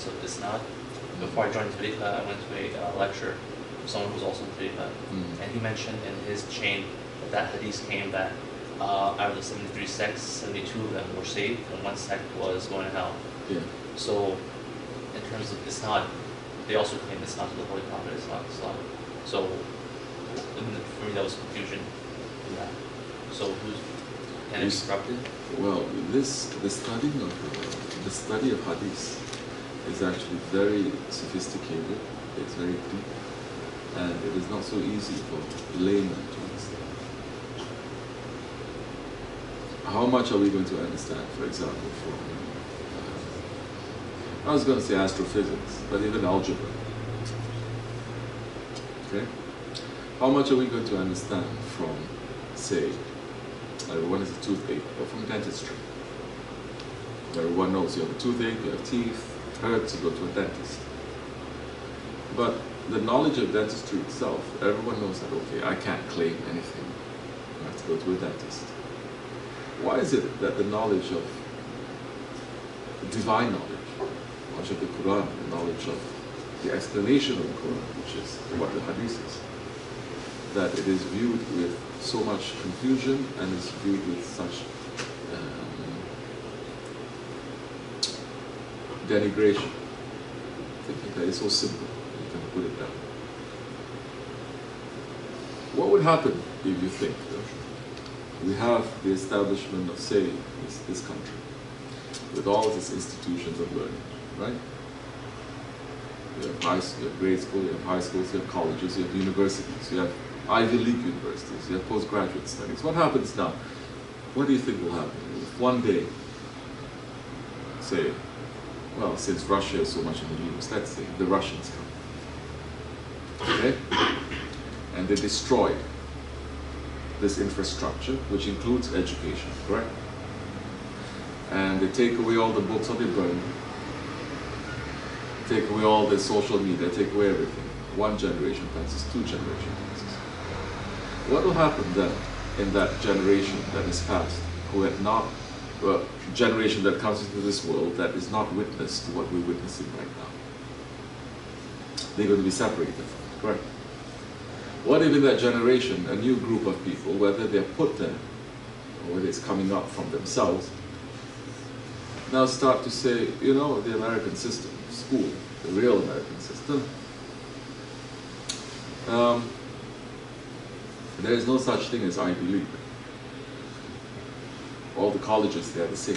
of Isnad. Before I joined Tariqa, I went to a lecture from someone who's also in Tariqa, and he mentioned in his chain that hadith came that out of the 73 sects, 72 of them were saved, and one sect was going to hell. Yeah. So, in terms of Isnad, they also claim Isnad to the Holy Prophet Islam. So, for me, that was confusion in that. So, can it be corrupted? Well, the study of hadith is actually very sophisticated. It's very deep, and it is not so easy for laymen to understand. How much are we going to understand, for example, from I was going to say astrophysics, but even algebra. Okay? How much are we going to understand from, say, what is a toothache, or from dentistry? Everyone knows you have a toothache, you have teeth, it hurts, you go to a dentist. But the knowledge of dentistry itself, everyone knows that, okay, I can't claim anything. I have to go to a dentist. Why is it that the knowledge of divine knowledge, knowledge of the Quran, the knowledge of the explanation of the Quran, which is what the hadith is, that it is viewed with so much confusion and is viewed with such denigration? Thinking that it's so simple, you can put it down. What would happen if you think we have the establishment of, say, this country, with all of its institutions of learning, right? You have grade school, you have high schools, you have colleges, you have universities, you have Ivy League universities, you have postgraduate studies. What happens now? What do you think will happen? If one day, say, well, since Russia is so much in the news, let's say the Russians come, okay? And they destroy this infrastructure, which includes education, correct? And they take away all the books, or they burn them. Take away all the social media, take away everything. One generation passes, two generation passes. What will happen then in that generation that is passed, who had not, generation that comes into this world that is not witness to what we're witnessing right now? They're going to be separated from it, correct? What if in that generation, a new group of people, whether they're put there, or whether it's coming up from themselves, now start to say, you know, the American system, school, the real American system, there is no such thing as Ivy League. All the colleges, they are the same.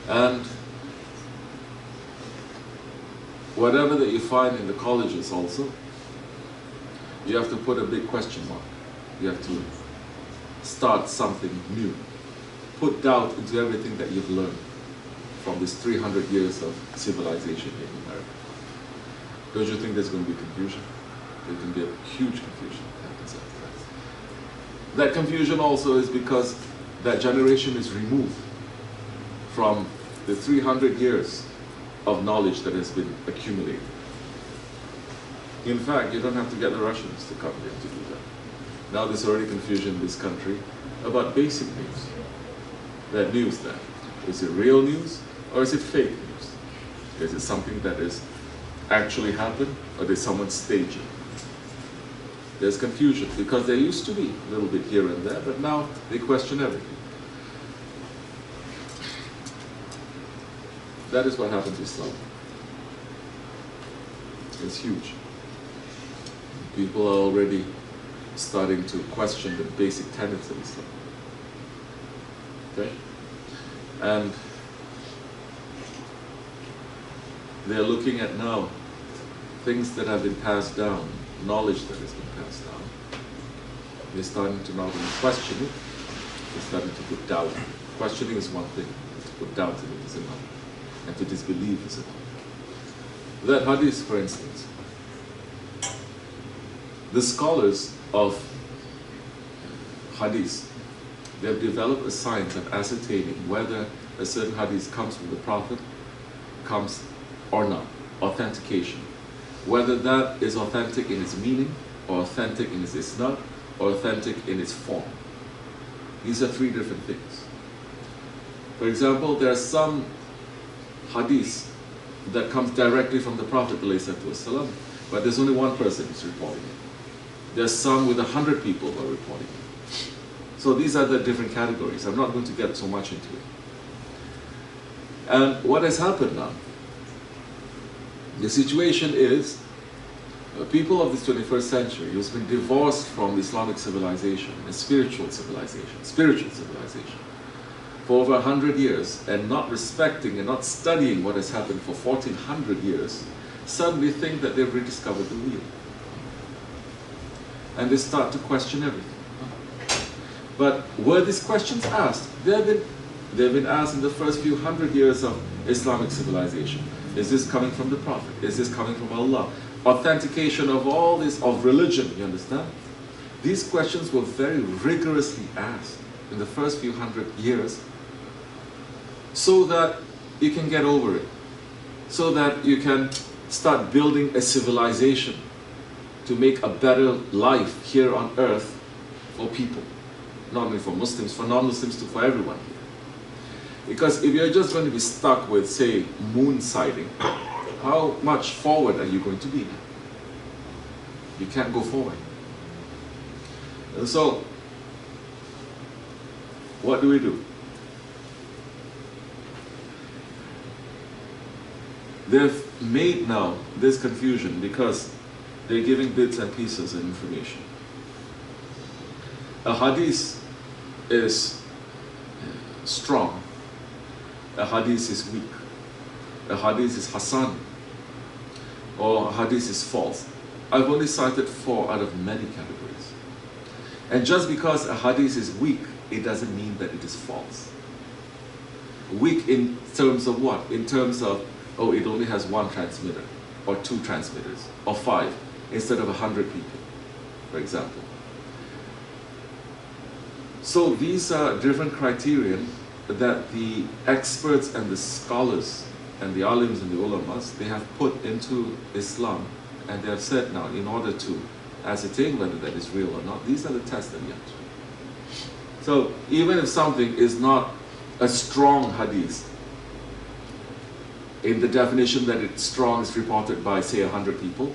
And whatever that you find in the colleges also, you have to put a big question mark. You have to start something new. Put doubt into everything that you've learned from this 300 years of civilization here in America. Don't you think there's going to be confusion? There can be a huge confusion that happens after that. That confusion also is because that generation is removed from the 300 years of knowledge that has been accumulated. In fact, you don't have to get the Russians to come here to do that. Now there's already confusion in this country about basic news. That news then, is it real news or is it fake news? Is it something that is actually happened or did someone stage it? There's confusion because there used to be a little bit here and there, but now they question everything. That is what happened to Islam. It's huge. People are already starting to question the basic tenets of Islam. Okay? And they're looking at now things that have been passed down, knowledge that has been passed down. They're starting to not only question it, they're starting to put doubt. Questioning is one thing, to put doubt in it is another. And to disbelieve is another. That hadith, for instance, the scholars of hadith, they have developed a science of ascertaining whether a certain hadith comes from the Prophet, comes or not. Authentication. Whether that is authentic in its meaning, or authentic in its isnad, or authentic in its form. These are three different things. For example, there are some hadith that comes directly from the Prophet ﷺ, but there's only one person who's reporting it. There's some with 100 people who are reporting it. So these are the different categories. I'm not going to get so much into it. And what has happened now? The situation is, people of this 21st century who's been divorced from Islamic civilization and spiritual civilization, for over 100 years, and not respecting and not studying what has happened for 1400 years, suddenly think that they've rediscovered the wheel. And they start to question everything. But were these questions asked? They've been asked in the first few hundred years of Islamic civilization. Is this coming from the Prophet? Is this coming from Allah? Authentication of all this, of religion, you understand? These questions were very rigorously asked in the first few hundred years so that you can get over it, so that you can start building a civilization to make a better life here on earth for people, not only for Muslims, for non-Muslims too, for everyone. Because if you're just going to be stuck with, say, moon sighting, how much forward are you going to be? You can't go forward. And so, what do? They've made now this confusion because they're giving bits and pieces of information. A hadith is strong. A hadith is weak. A hadith is Hassan. Or a hadith is false. I've only cited 4 out of many categories. And just because a hadith is weak, it doesn't mean that it is false. Weak in terms of what? In terms of, oh, it only has 1 transmitter, or 2 transmitters, or 5, instead of 100 people, for example. So these are different criterion that the experts and the scholars and the alims and the ulamas, they have put into Islam, and they have said now, in order to ascertain whether that is real or not, these are the tests that we have to do. So even if something is not a strong hadith, in the definition that it's strong is reported by, say, 100 people,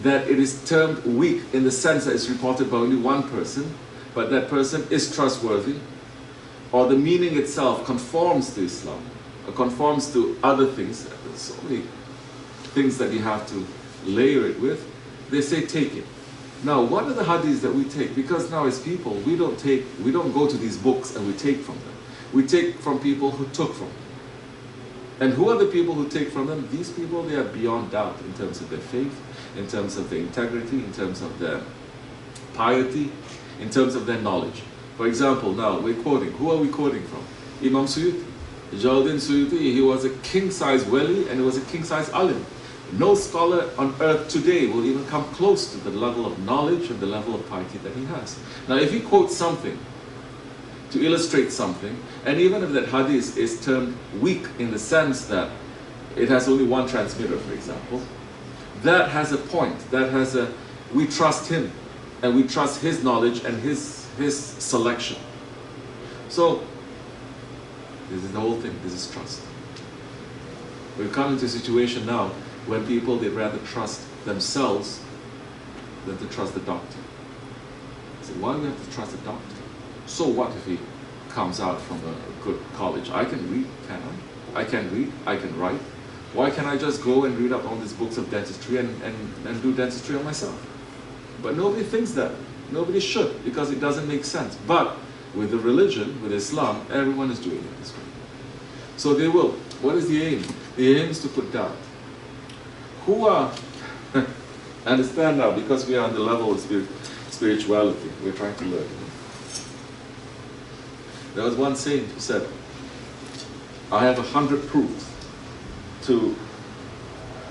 that it is termed weak in the sense that it's reported by only 1 person, but that person is trustworthy, or the meaning itself conforms to Islam, or conforms to other things. There's so many things that you have to layer it with. They say take it. Now, what are the hadiths that we take? Because now as people, we don't go to these books and we take from them. We take from people who took from them. And who are the people who take from them? These people, they are beyond doubt in terms of their faith, in terms of their integrity, in terms of their piety, in terms of their knowledge. For example, now we're quoting. Who are we quoting from? Imam Suyuti. Jalaluddin Suyuti, he was a king-size wali and he was a king-size alim. No scholar on earth today will even come close to the level of knowledge and the level of piety that he has. Now, if he quotes something to illustrate something, and even if that hadith is termed weak in the sense that it has only 1 transmitter, for example, that has a point, that has a, we trust him, and we trust his knowledge and his selection. So, this is the whole thing, this is trust. We've come into a situation now when people, they'd rather trust themselves than to trust the doctor. So why do we have to trust the doctor? So what if he comes out from a good college? I can read, can I? I can read, I can write. Why can't I just go and read up all these books of dentistry and do dentistry on myself? But nobody thinks that. Nobody should, because it doesn't make sense. But with the religion, with Islam, everyone is doing it this way. So they will. What is the aim? The aim is to put doubt. Who are, understand now, because we are on the level of spirituality, we're trying to learn. There was one saint who said, I have 100 proofs to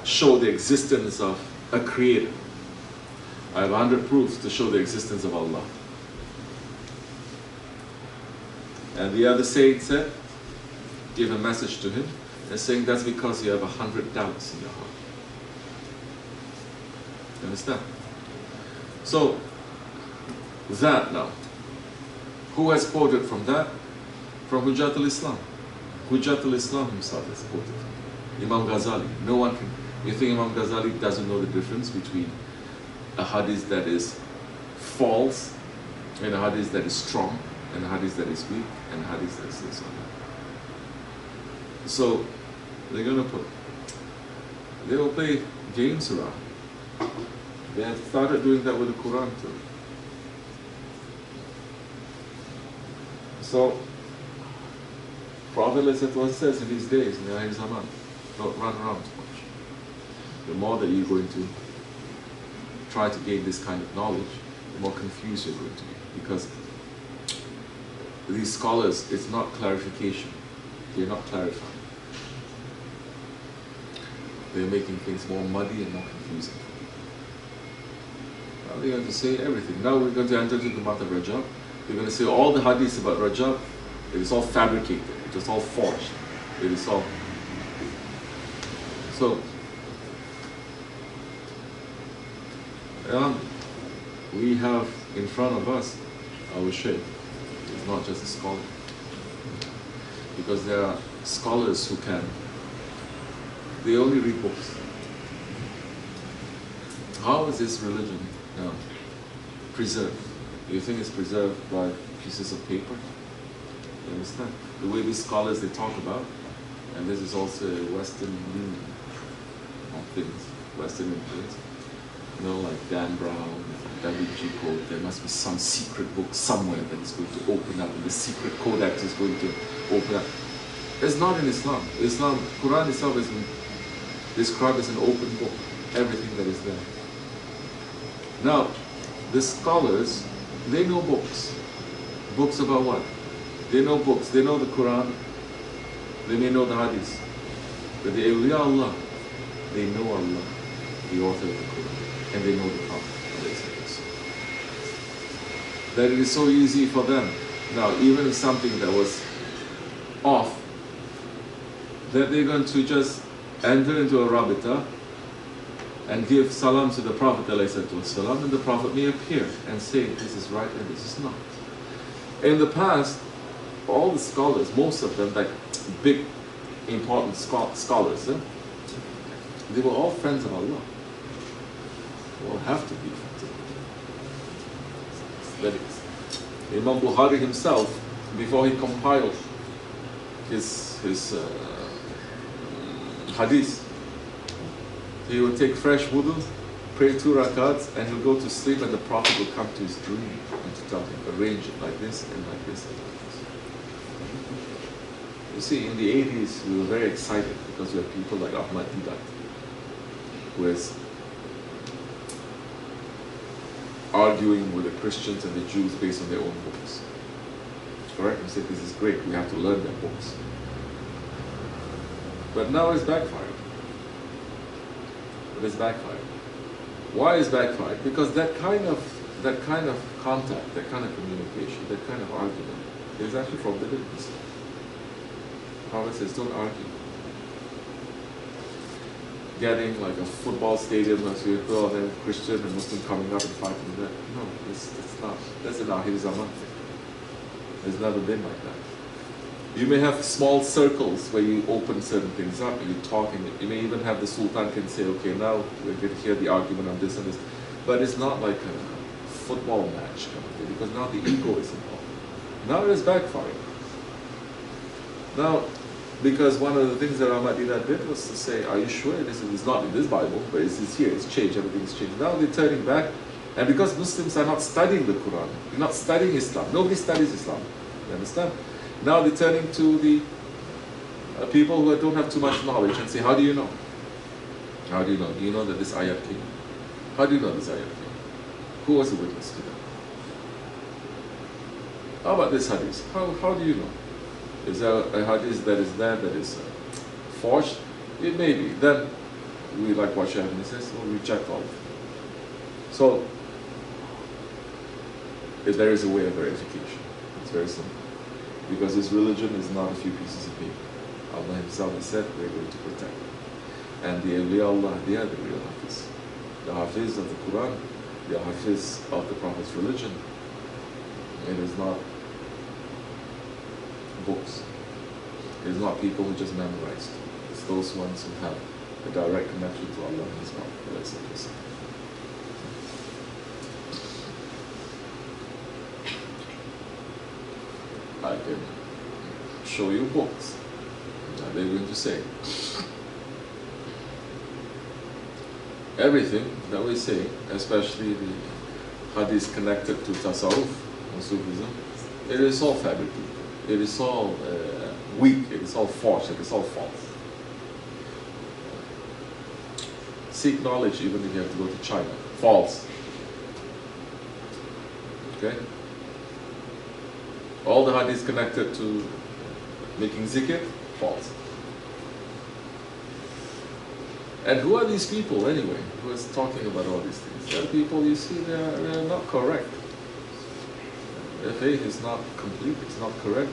show the existence of a creator. I have 100 proofs to show the existence of Allah. And the other saint said, give a message to him, and saying that's because you have 100 doubts in your heart. You understand? So, that now. Who has quoted from that? From Hujjat al-Islam. Hujjat al-Islam himself has quoted. Imam Ghazali. No one can. You think Imam Ghazali doesn't know the difference between a hadith that is false and a hadith that is strong and a hadith that is weak and a hadith that is this or that? So they're going to they will play games around. They have started doing that with the Quran too. So Prophet says in these days, in the al-Ahir Zaman, don't run around too much. The more that you're going to try to gain this kind of knowledge, the more confused you're going to be. Because these scholars, it's not clarification. They're not clarifying. They're making things more muddy and more confusing. Now they're going to say everything. Now we're going to enter into the month of Rajab. They're going to say all the hadiths about Rajab, it is all fabricated. It is all forged. It is all... So, we have in front of us our Shaykh. He's not just a scholar. Because there are scholars who they only read books. How is this religion preserved? Do you think it's preserved by pieces of paper? You understand? The way these scholars they talk about, and this is also a Western view of things, Western influence. You know, like Dan Brown, W.G. Code, there must be some secret book somewhere that is going to open up, and the secret codex is going to open up. It's not in Islam. Quran itself is described as an open book, everything that is there. Now, the scholars, they know books. Books about what? They know books. They know the Quran. They may know the Hadith. But the awliya Allah, they know Allah, the author of the Quran, and they know the Prophet. That it is so easy for them. Now, even if something that was off, that they're going to just enter into a rabita and give salam to the Prophet ﷺ, and the Prophet may appear and say this is right and this is not. In the past, all the scholars, most of them, like big, important scholars, they were all friends of Allah. They all have to be friends of Allah. That is, Imam Bukhari himself, before he compiled his hadith, he would take fresh wudu, pray 2 rakats, and he'll go to sleep, and the Prophet will come to his dream and to tell him, arrange it like this and like this and like this. You see, in the 80s, we were very excited because we had people like al-Ahir, who is arguing with the Christians and the Jews based on their own books. Correct? We said, this is great, we have to learn their books. But now it's backfired. It is backfired. Why is backfired? Because that kind of contact, that kind of communication, that kind of argument is actually forbidden in Islam. The Prophet says, don't argue. Getting like a football stadium, and then Christian and Muslim coming up and fighting that. No, it's not. That's an al-Ahir Zaman thing. There's never been like that. You may have small circles where you open certain things up and you talk, and you may even have the Sultan can say, okay, now we're going to hear the argument on this and this. But it's not like a football match kind of thing, because now the ego is involved. Now it is backfired. Now, because one of the things that al-Madinah did was to say, are you sure this is not in this Bible, but it's here, it's changed, everything's changed. Now they're turning back, and because Muslims are not studying the Quran, they're not studying Islam, nobody studies Islam, you understand? Now they're turning to the people who don't have too much knowledge and say, how do you know? How do you know? Do you know that this ayat came? How do you know this ayat came? Who was the witness to that? How about this hadith? How do you know? Is there a hadith that is there that is forged? It may be. Then we, like what Shaykh says, we'll reject all of it. So, if there is a way of verification, it's very simple. Because this religion is not a few pieces of paper. Allah Himself has said we're going to protect it. And the awliya Allah, they are the real Hafiz. The Hafiz of the Quran, the Hafiz of the Prophet's religion. It is not books. It's not people who just memorize. It's those ones who have a direct connection to Allah and His Prophet. I can show you books. What are they going to say? Everything that we say, especially the hadith connected to tasawwuf and Sufism, it is all fabricated. It is all weak. It is all false. It is all false. Seek knowledge even if you have to go to China. False. Okay? All the hadiths connected to making zikr, false. And who are these people anyway, who is talking about all these things? There are people, you see, they're not correct. Their faith is not complete, it's not correct.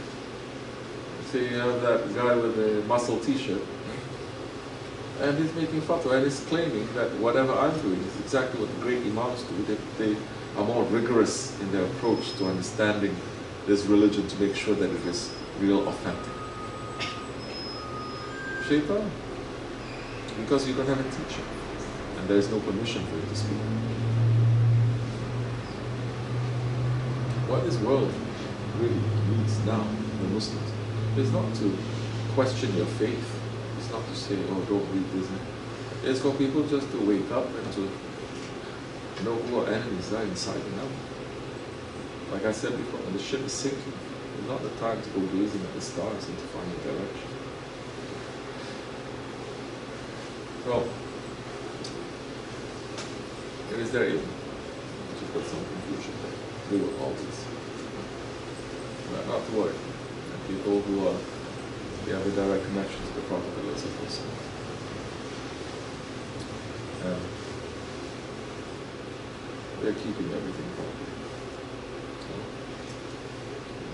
See, you have that guy with a muscle t-shirt, and he's making fatwa, and he's claiming that whatever I'm doing is exactly what the great imams do. They are more rigorous in their approach to understanding this religion to make sure that it is real, authentic. Shaitan. Because you don't have a teacher, and there is no permission for you to speak. What this world really needs now, the Muslims, is not to question your faith. It's not to say, oh, don't read this. It's for people just to wake up and to know who our enemies are inside and out. Like I said before, when the ship is sinking, it's not the time to go gazing at the stars and to find a direction. Well, it is their aim to put some confusion there. They will always. But not to worry. And people who they have a direct connection to the Prophet and they're keeping everything properly.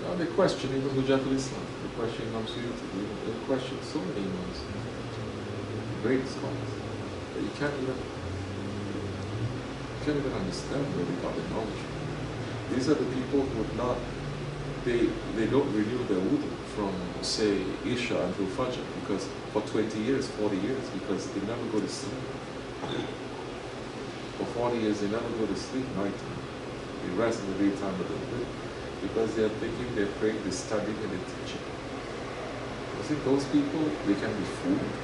Now they question even Hujjat al-Islam, they question Imam Suyuti, they question so many Imams. Great scholars, but you can't even understand where they got the knowledge. These are the people who would not, they don't renew their wudu from, say, Isha until Fajr, because for 20 years, 40 years, because they never go to sleep. For 40 years, they never go to sleep nighttime. They rest in the daytime a little bit, because they are thinking, they're praying, they're studying, and they're teaching. You see, those people, they can be fooled.